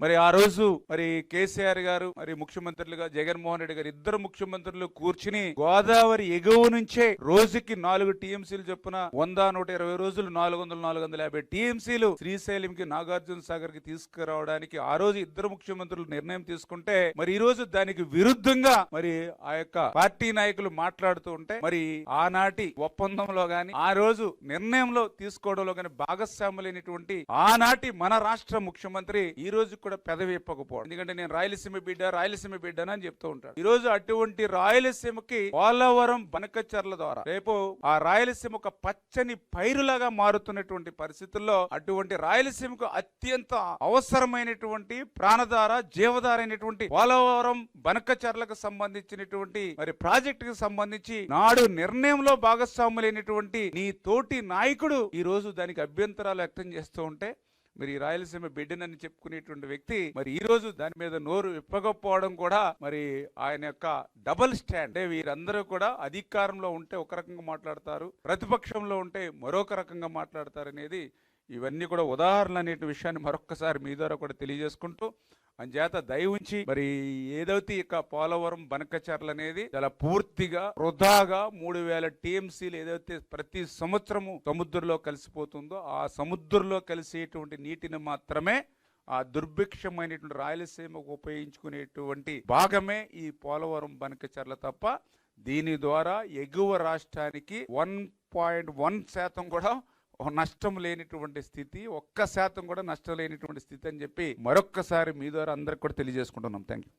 మరి ఆ రోజు మరి కేసీఆర్ గారు మరి ముఖ్యమంత్రులుగా జగన్మోహన్ రెడ్డి గారు ఇద్దరు ముఖ్యమంత్రులు కూర్చుని గోదావరి ఎగువ నుంచే రోజుకి 4 టీఎంసీలు చొప్పున 100-120 రోజులు 400-450 టీఎంసీలు శ్రీశైలంకి నాగార్జున సాగర్ కి తీసుకురావడానికి ఆ రోజు ఇద్దరు ముఖ్యమంత్రులు నిర్ణయం తీసుకుంటే మరి ఈ రోజు దానికి విరుద్ధంగా మరి ఆ యొక్క పార్టీ నాయకులు మాట్లాడుతూ ఉంటే మరి ఆనాటి ఒప్పందంలో గాని ఆ రోజు నిర్ణయంలో తీసుకోవడంలో గాని భాగస్వాములైనటువంటి ఆనాటి మన రాష్ట్ర ముఖ్యమంత్రి ఈ రోజు కూడా పెదవి ఇప్పకపోవడం. ఎందుకంటే నేను రాయలసీమ బిడ్డ అని చెప్తూ ఉంటాడు. ఈ రోజు అటువంటి రాయలసీమకి పోలవరం బనకచెర్ల ద్వారా రేపు ఆ రాయలసీమ ఒక పచ్చని పైరులాగా మారుతున్నటువంటి పరిస్థితుల్లో అటువంటి రాయలసీమకు అత్యంత అవసరమైనటువంటి ప్రాణధార జీవధార అయినటువంటి పోలవరం బనకచెర్లకు సంబంధించినటువంటి మరి ప్రాజెక్టుకు సంబంధించి నాడు నిర్ణయంలో భాగస్వాములైనటువంటి నీ తోటి నాయకుడు ఈ రోజు దానికి అభ్యంతరాలు వ్యక్తం చేస్తూ ఉంటే మరి రాయలసీమ బిడ్డనని చెప్పుకునేటువంటి వ్యక్తి మరి ఈ రోజు దాని మీద నోరు విప్పకపోవడం కూడా మరి ఆయన యొక్క డబుల్ స్టాండ్. అంటే వీరందరూ కూడా అధికారంలో ఉంటే ఒక రకంగా మాట్లాడతారు, ప్రతిపక్షంలో ఉంటే మరొక రకంగా మాట్లాడతారు అనేది ఇవన్నీ కూడా ఉదాహరణలు అనే విషయాన్ని మరొక్కసారి మీ ద్వారా కూడా తెలియజేసుకుంటూ అంచేత దయ ఉంచి మరి ఏదైతే ఇక పోలవరం బనకచెర్ల అనేది చాలా పూర్తిగా వృధాగా 3000 టీఎంసీలు ఏదైతే ప్రతి సంవత్సరము సముద్రంలో కలిసిపోతుందో ఆ సముద్రంలో కలిసేటువంటి నీటిని మాత్రమే ఆ దుర్భిక్షమైనటువంటి రాయలసీమకు ఉపయోగించుకునేటువంటి భాగమే ఈ పోలవరం బనకచెర్ల తప్ప దీని ద్వారా ఎగువ రాష్ట్రానికి 1.1% కూడా నష్టం లేనిటువంటి స్థితి, 1% కూడా నష్టం లేనిటువంటి స్థితి అని చెప్పి మరొక్కసారి మీ ద్వారా అందరికి కూడా తెలియజేసుకుంటున్నాం. Thank you.